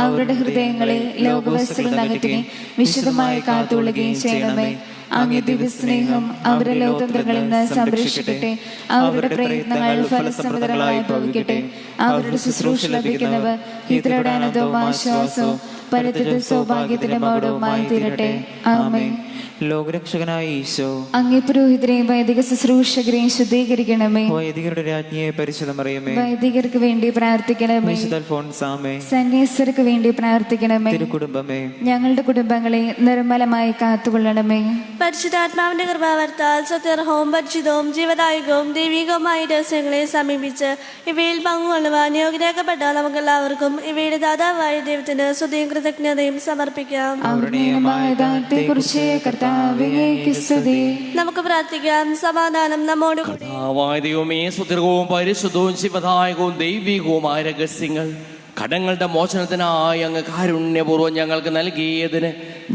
അവരുടെ ഹൃദയങ്ങളെ ലോകവസ്തുക്കൾ അകറ്റുകയും വിശുദ്ധമായി കാത്തുകൊള്ളുകയും ചെയ്യണമേ. അങ്ങേ ദിവസ്നേഹം അവരുടെ ലോകതന്ത്രങ്ങളിൽ നിന്ന് സംരക്ഷിക്കട്ടെ. അവരുടെ പ്രയത്നങ്ങൾ ഫലസമൃദ്ധങ്ങളായി ഭവിക്കട്ടെ. അവരുടെ ശുശ്രൂഷ ലഭിക്കുന്നവർ ഇതരുടെ ആനന്ദവും ആശ്വാസവും പരിധിയുടെ സൗഭാഗ്യത്തിന്റെ മൗഢവുമായി തീരട്ടെ. ആമേൻ. ലോകരക്ഷകനായ ഈശോ, അങ്ങേ പുരോഹിതരെയും വൈദിക ശുശ്രൂഷകരെയും ശുദ്ധീകരിക്കണമേ. വൈദികരുടെ രാജ്ഞിയെ പരിശുദ്ധമറിയമേ, വൈദികർക്ക് വേണ്ടി പ്രാർത്ഥിക്കണമേ. വിശുദ്ധ അൽഫോൻസാമേ, സന്യാസികർക്ക് വേണ്ടി പ്രാർത്ഥിക്കണമേ. തിരുക്കുടുംബമേ, ഞങ്ങളുടെ കുടുംബങ്ങളെ നിർമ്മലമായി കാത്തുകൊള്ളണമേ. പരിശുദ്ധാത്മാവിന്റെ കൃപാവർത്താൽ സത്യർഹവും പരിശുദ്ധവും ജീവദായകവും ദൈവികവുമായ രഹസ്യങ്ങളെ സമീപിച്ച് ഇവയിൽ പങ്കുകൊള്ളുവാൻ യോഗ്യരാക്കപ്പെട്ട നമുക്കെല്ലാവർക്കും ഇവയുടെ ദാതാവായ ദൈവത്തിന് സ്തുതിയും കൃതജ്ഞതയും സമർപ്പിക്കാം. കുറിച്ച് നമുക്ക് പ്രാർത്ഥിക്കാം. സമാധാനം നമ്മോട് കൂടി. ദൈവമേ, സുദീർഘവും പരിശുദ്ധവും ശിവദായകവും ദൈവികവുമായ രഹസ്യങ്ങൾ കടങ്ങളുടെ മോചനത്തിനായി അങ്ങ് കാരുണ്യപൂർവ്വം ഞങ്ങൾക്ക് നൽകിയതിന്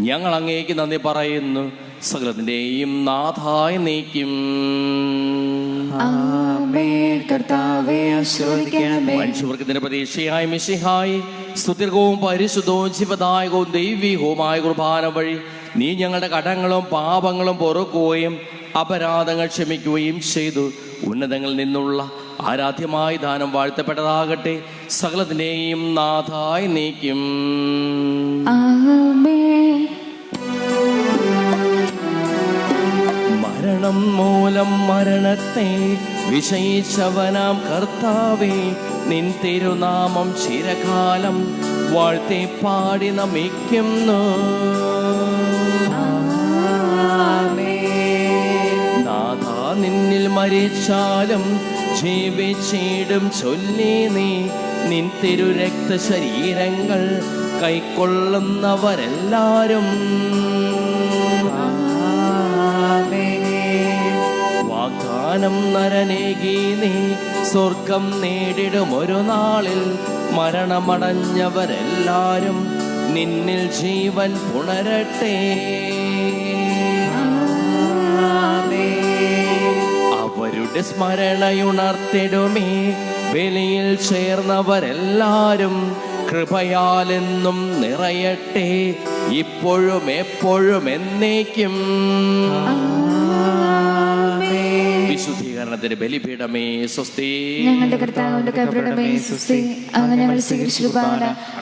ഞങ്ങൾ അങ്ങേക്ക് നന്ദി പറയുന്നു. സകലത്തിന്റെയും നാഥായി നീക്കും. മനുഷ്യവർഗത്തിന്റെ പ്രതീക്ഷയായ മിശിഹായി സുദീർഘവും പരിശുദ്ധവും ശിവദായകവും ദൈവികവുമായ കുർബാന വഴി നീ ഞങ്ങളുടെ കടങ്ങളും പാപങ്ങളും പൊറുക്കുകയും അപരാധങ്ങൾ ക്ഷമിക്കുകയും ചെയ്തു. ഉന്നതങ്ങളിൽ നിന്നുള്ള ആരാധ്യമായ ദാനം വാഴ്ത്തപ്പെട്ടതാകട്ടെ. സകലത്തിന്റെയും നാഥായി നീക്കും. മരണം മൂലം മരണത്തെ വിജയിച്ചവനാം കർത്താവേ, നിൻ തിരുനാമം ചിരകാലം വാഴ്ത്തി പാടി നമിക്കുന്നു. നാഥ, നിന്നിൽ മരിച്ചാലും ജീവിച്ചിടും ചൊല്ലി നീ നിൻ തിരുരക്ത ശരീരങ്ങൾ കൈക്കൊള്ളുന്നവരെല്ലാരും വാഗ്ദാനം നരനേകി നീ സ്വർഗം നേടിടും ഒരു നാളിൽ. മരണമടഞ്ഞവരെല്ലാരും നിന്നിൽ ജീവൻ പുണരട്ടെ. അവരുടെ സ്മരണയുണർത്തിടുമേ. ബലിയിൽ ചേർന്നവരെല്ലാരും കൃപയാലെന്നും നിറയട്ടെ. ഇപ്പോഴും എപ്പോഴും എന്നേക്കും. വിശുദ്ധീകരണത്തിന്റെ ബലിപീഠമേ സ്വസ്തി. ഞങ്ങളുടെ കർത്താവിന്റെ കബറിടമേ സ്വസ്തി. അങ്ങ് ഞങ്ങൾ സ്വീകരിച്ച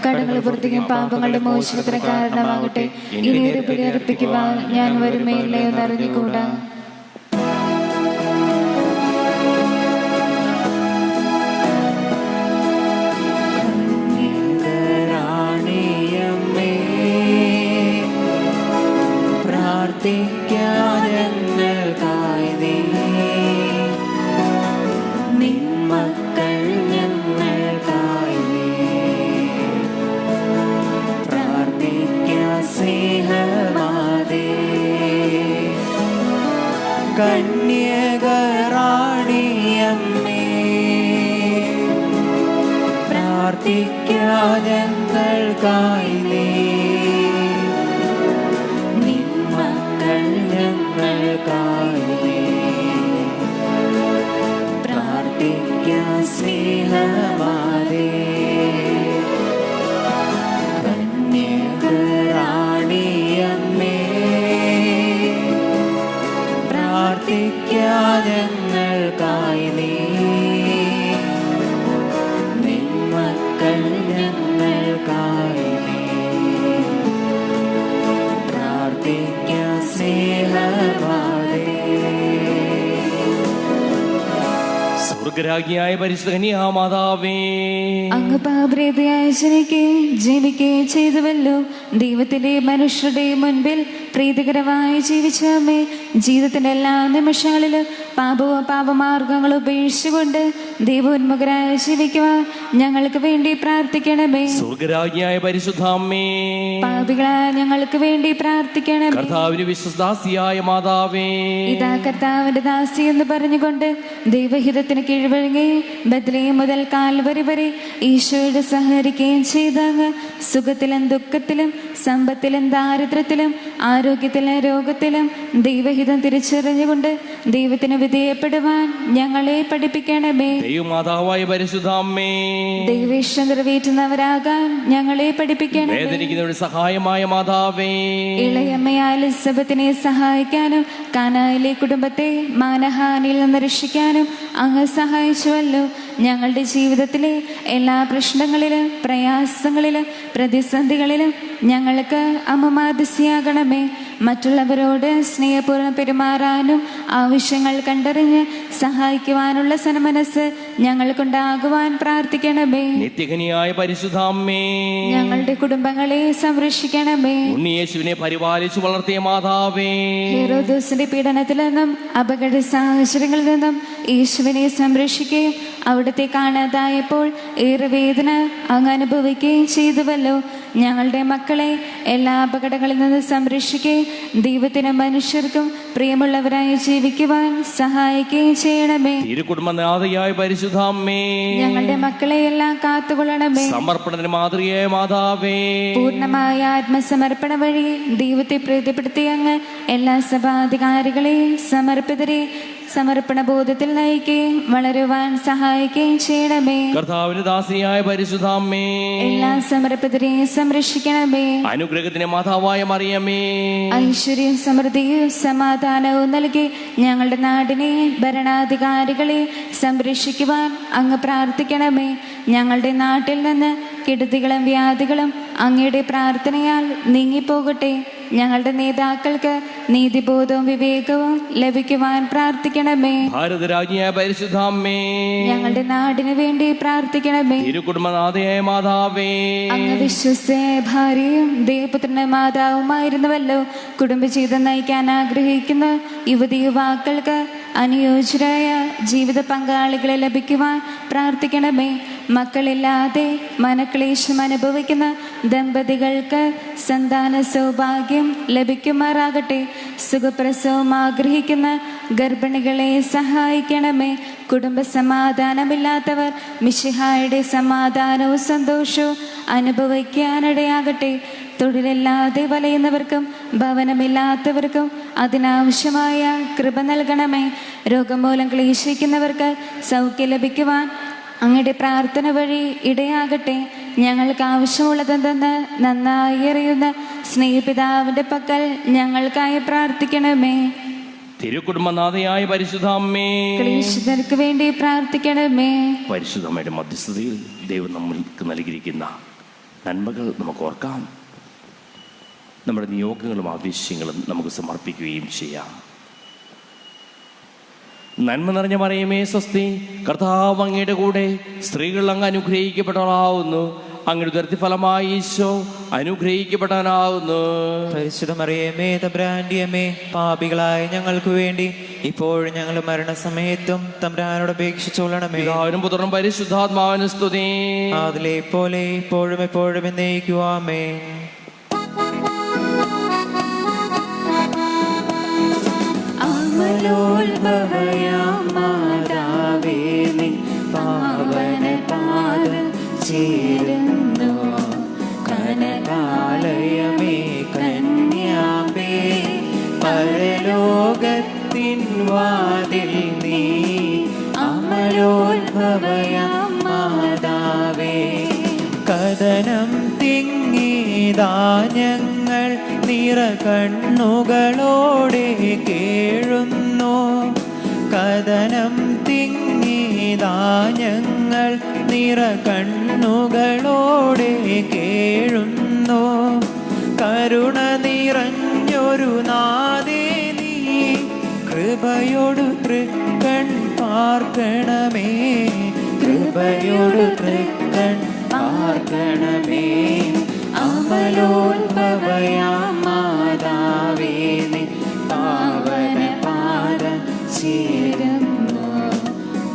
കടങ്ങൾ പുറത്തേക്കും പാപങ്ങളുടെ മോചനത്തിന് കാരണമാകട്ടെ. ഇനി ഒരു ബലി അർപ്പിക്കുവാൻ ഞാൻ വരുമേയില്ലേ എന്ന് അറിഞ്ഞുകൂടാ. കന്യകറാണിയമ്മേ, പ്രാർത്ഥിക്കാൻ ഞങ്ങൾക്കായി നീ. നിൻ മക്കൾ ഞങ്ങൾക്കായി നീ. പ്രാർത്ഥിക്കാൻ സ്നേഹമാതേ. കന്യകറാണിയമ്മേ, ഞങ്ങൾക്കായി നീ നിൻ മക്കൾ ഞങ്ങൾക്കായി നീ പ്രാർത്ഥിക്കാം സ്നേഹമാതേ. സ്വർഗരാജ്ഞിയായ പരിശുദ്ധ കന്യാമാതാവേ, അങ്ങ് പാപരഹിതയായ ജനയ്ക്ക് ജീവിക്കുകയും ചെയ്തുവല്ലോ. ദൈവത്തിന്റെ മനുഷ്യരുടെ മുൻപിൽ പ്രീതികരമായി ജീവിച്ചാമേ. ജീവിതത്തിന്റെ എല്ലാ നിമിഷങ്ങളിലും പാപവും പാപമാർഗങ്ങളും ഉപേക്ഷിച്ചുകൊണ്ട് ദൈവോന്മുഖരായി ജീവിക്കുവാൻ ഞങ്ങൾക്ക് വേണ്ടി പ്രാർത്ഥിക്കണമേ. സ്വർഗരാജ്ഞിയായ പരിശുദ്ധാമ്മേ, പാപികളായ ഞങ്ങൾക്ക് വേണ്ടി പ്രാർത്ഥിക്കണമേ. കർത്താവിന് വിശ്വസ്താസിയായ മാതാവേ, ഇതാ കർത്താവിന്റെ ദാസി എന്ന് പറഞ്ഞുകൊണ്ട് ദൈവഹിതത്തിന് കീഴ്വഴങ്ങി ബത്ലഹേം മുതൽ കാൽവരി വരെ ഈശോയോട് സഹകരിക്കുകയും ചെയ്തങ്ങ് സുഖത്തിലും ദുഃഖത്തിലും സമ്പത്തിലും ദാരിദ്ര്യത്തിലും ആരോഗ്യത്തിലും രോഗത്തിലും ദൈവഹിതം തിരിച്ചറിഞ്ഞുകൊണ്ട് ദൈവത്തിന് വിധേയപ്പെടുവാൻ ഞങ്ങളെ പഠിപ്പിക്കണമേ. ദൈവമാതാവായ പരിശുദ്ധാമ്മേ, ദൈവേഷ്ടം നിറവേറ്റുന്നവരാകാൻ ഞങ്ങളെ പഠിപ്പിക്കണമേ. വേദനിക്കുന്നവരുടെ സഹായമായ മാതാവേ, ഇളയമ്മയായ എലിസബത്തിനെ സഹായിക്കാനും കാനായിലെ കുടുംബത്തെ മാനഹാനിയിൽ നിന്ന് രക്ഷിക്കാനും അങ്ങ് സഹായിച്ചുവല്ലോ. ഞങ്ങളുടെ ജീവിതത്തിലെ എല്ലാ പ്രശ്നങ്ങളിലും പ്രയാസങ്ങളിലും പ്രതിസന്ധികളിലും ഞങ്ങൾക്ക് അമ്മ മാതൃകയാകണമേ. മറ്റുള്ളവരോട് സ്നേഹപൂർവ്വം പെരുമാറാനും ആവശ്യങ്ങൾ കണ്ടറിഞ്ഞ് സഹായിക്കുവാനുള്ള സന്മനസ് ഞങ്ങൾക്കുണ്ടാകുവാൻ പ്രാർത്ഥിക്കണമേ. നിത്യകനിയായ പരിശുദ്ധാമ്മേ, ഞങ്ങളുടെ കുടുംബങ്ങളെ സംരക്ഷിക്കണമേ. ഉണ്ണിയേശുവിനെ പരിപാലിച്ചു വളർത്തിയ മാതാവേ, ഹെരോദോസിന്റെ പീഡനത്തിൽ നിന്നും അപകട സാഹചര്യങ്ങളിൽ നിന്നും യേശുവിനെ സംരക്ഷിക്കുകയും അവിടുത്തെ കാണാതായപ്പോൾ ഏറെ വേദന അങ്ങ് അനുഭവിക്കുകയും ചെയ്തുവല്ലോ. ഞങ്ങളുടെ മക്കളെ എല്ലാ അപകടങ്ങളിൽ നിന്ന് സംരക്ഷിക്കുകയും ദൈവത്തിനും മനുഷ്യർക്കും പ്രിയമുള്ളവരായി ജീവിക്കുവാൻ സഹായിക്കുകയും ചെയ്യണമേ. തിരുക്കുടുംബനാഥയായ പരിശുദ്ധാമ്മേ, ഞങ്ങളുടെ മക്കളെ എല്ലാം കാത്തുകൊള്ളണമേ. സമർപ്പണത്തിന് മാതൃകയായ മാതാവേ, പൂർണ്ണമായ ആത്മസമർപ്പണ വഴി ദൈവത്തെ പ്രീതിപ്പെടുത്തി അങ്ങ് എല്ലാ സഭാധികാരികളെയും സമർപ്പിതരെ സമർപ്പണ ബോധത്തിൽ നയിക്കുകയും വളരുവാൻ സഹായിക്കുകയും ചെയ്യണമേ. കർത്താവിന്റെ ദാസിയായ പരിശുദ്ധാമ്മേ, എല്ലാ സമർപ്പിതരെയും സംരക്ഷിക്കണമേ. അനുഗ്രഹത്തിന്റെ മാതാവായ മറിയമേ, ഐശ്വര്യവും സമൃദ്ധിയും സമാധാനവും നൽകി ഞങ്ങളുടെ നാടിനെ ഭരണാധികാരികളെ സംരക്ഷിക്കുവാൻ അങ്ങ് പ്രാർത്ഥിക്കണമേ. ഞങ്ങളുടെ നാട്ടിൽ നിന്ന് കെടുതികളും വ്യാധികളും അങ്ങയുടെ പ്രാർത്ഥനയാൽ നീങ്ങിപ്പോകട്ടെ. ഞങ്ങളുടെ നേതാക്കൾക്ക് നീതിബോധവും വിവേകവും ലഭിക്കുവാൻ പ്രാർത്ഥിക്കണമേ. ഭാരതരാജ്ഞിയായ പരിശുദ്ധാമ്മേ, ഞങ്ങളുടെ നാടിന് വേണ്ടി പ്രാർത്ഥിക്കണമേ. തിരുക്കുടുംബനാഥയായ മാതാവേ, അങ്ങ് വിശ്വസ്തയായ ഭാര്യയും ദേവപുത്രന്റെ മാതാവുമായിരുന്നുവല്ലോ. കുടുംബജീവിതം നയിക്കാൻ ആഗ്രഹിക്കുന്ന യുവതി യുവാക്കൾക്ക് അനുയോജ്യരായ ജീവിത പങ്കാളികളെ ലഭിക്കുവാൻ പ്രാർത്ഥിക്കണമേ. മക്കളില്ലാതെ മനക്ലേശം അനുഭവിക്കുന്ന ദമ്പതികൾക്ക് സന്താന സൗഭാഗ്യം ലഭിക്കുമാറാകട്ടെ. സുഖപ്രസവം ആഗ്രഹിക്കുന്ന ഗർഭിണികളെ സഹായിക്കണമേ. കുടുംബ സമാധാനമില്ലാത്തവർ മിശിഹായുടെ സമാധാനവും സന്തോഷവും അനുഭവിക്കാനിടയാകട്ടെ. തൊഴിലില്ലാതെ വലയുന്നവർക്കും ഭവനമില്ലാത്തവർക്കും അതിനാവശ്യമായ കൃപ നൽകണമേ. രോഗം മൂലം ക്ലേശിക്കുന്നവർക്ക് സൗഖ്യം ലഭിക്കുവാൻ അങ്ങയുടെ പ്രാർത്ഥന വഴി ഇടയാകട്ടെ. ഞങ്ങൾക്ക് ആവശ്യമുള്ളതെന്തെന്ന് നന്നായി അറിയുന്ന സ്നേഹപിതാവിന്റെ പക്കൽ ഞങ്ങൾക്കായി പ്രാർത്ഥിക്കണമേ. തിരുക്കുടുംബനാഥയായ പരിശുദ്ധാമ്മേ, ക്ലേശിതർക്ക് വേണ്ടി പ്രാർത്ഥിക്കണമേ. പരിശുദ്ധമ്മയുടെ മധ്യസ്ഥതയിൽ ദൈവം നമ്മൾക്ക് നൽകിയിരിക്കുന്ന നന്മകൾ നമുക്ക് ഓർക്കാം. നമ്മുടെ നിയോഗങ്ങളും ആവശ്യങ്ങളും നമുക്ക് സമർപ്പിക്കുകയും ചെയ്യാം. നന്മ നിറഞ്ഞ മറിയമേ സ്വസ്തി, കർത്താവ് അങ്ങയുടെ കൂടെ, സ്ത്രീകൾ അങ്ങ് അനുഗ്രഹിക്കപ്പെട്ടവളാവുന്നു. അങ്ങയുടെ ഉദരത്തിഫലമായി ഈശോ അനുഗ്രഹിക്കപ്പെട്ടവനാവുന്നു. പരിശുദ്ധ മറിയമേ തമ്പുരാന്റെ അമ്മേ, പാപികളായ ഞങ്ങൾക്ക് വേണ്ടി ഇപ്പോഴും ഞങ്ങളുടെ മരണസമയത്തും തമ്പുരാനോട് അപേക്ഷിച്ചോളണമേ. പിതാവിനും പുത്രനും പരിശുദ്ധാത്മാവിനും സ്തുതി. അതിലെ പോലെ ഇപ്പോഴും എപ്പോഴും എന്നേക്കും ആമേൻ. അമലോത്ഭവയാം മാതാവേ നിൻ പാവന പാദം ചേരുന്നു. കനകാലയമേ കന്യാമ്പേ, പരലോകത്തിൻ വാതിൽ നീ. അമലോത്ഭവയാം മാതാവേ, കഥനം തിങ്ങിതാ ഞങ്ങൾ നിറ കണ്ണുകളോടെ കേഴുന്നു. കഥനം തിങ്ങിതാ ഞങ്ങൾ നിറ കണ്ണുകളോടെ കേഴുന്നു. കരുണ നിറഞ്ഞൊരു നാദേ നീ കൃപയോടു തൃക്കൺ പാർക്കണമേ, കൃപയോടു തൃക്കൺ പാർക്കണമേ. അമലോത്ഭവയാം മാതാവേ നീ പാവന പാദം ചേരുന്നു.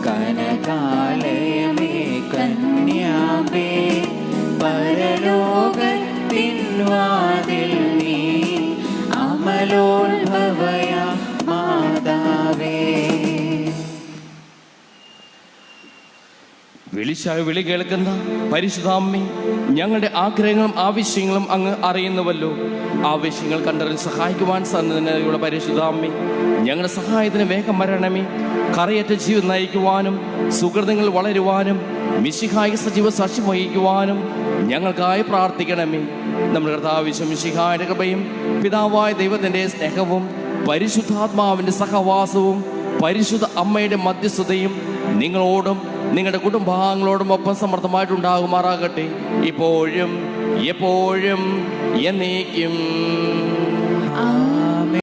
കനകാലയമേ കന്യാമ്പേ പരലോകത്തിൻ വാതിൽ നീ അമലോത്ഭവയാം മാതാവേ. വിളിച്ചായ വിളി കേൾക്കുന്ന പരിശുദ്ധാമ്മേ, ഞങ്ങളുടെ ആഗ്രഹങ്ങളും ആവശ്യങ്ങളും അങ്ങ് അറിയുന്നുവല്ലോ. ആവശ്യങ്ങൾ കണ്ടറിൽ സഹായിക്കുവാൻ സന്നദ്ധതയുള്ള പരിശുദ്ധാമ്മേ, ഞങ്ങളുടെ സഹായത്തിന് വേഗം വരണമേ. കറയറ്റ ജീവിതം നയിക്കുവാനും സുഹൃത്തുക്കൾ വളരുവാനും മിശിഹായ്ക്ക് സജീവ സാക്ഷ്യം വഹിക്കുവാനും ഞങ്ങൾക്കായി പ്രാർത്ഥിക്കണമേ. നമ്മുടെ കർത്താവ് മിശിഹായുടെ കൃപയും പിതാവായ ദൈവത്തിൻ്റെ സ്നേഹവും പരിശുദ്ധാത്മാവിൻ്റെ സഹവാസവും പരിശുദ്ധ അമ്മയുടെ മധ്യസ്ഥതയും നിങ്ങളോടും നിങ്ങളുടെ കുടുംബാംഗങ്ങളോടും ഒപ്പം സമർത്ഥമായിട്ടുണ്ടാകുമാറാകട്ടെ, ഇപ്പോഴും എപ്പോഴും എന്നേക്കും.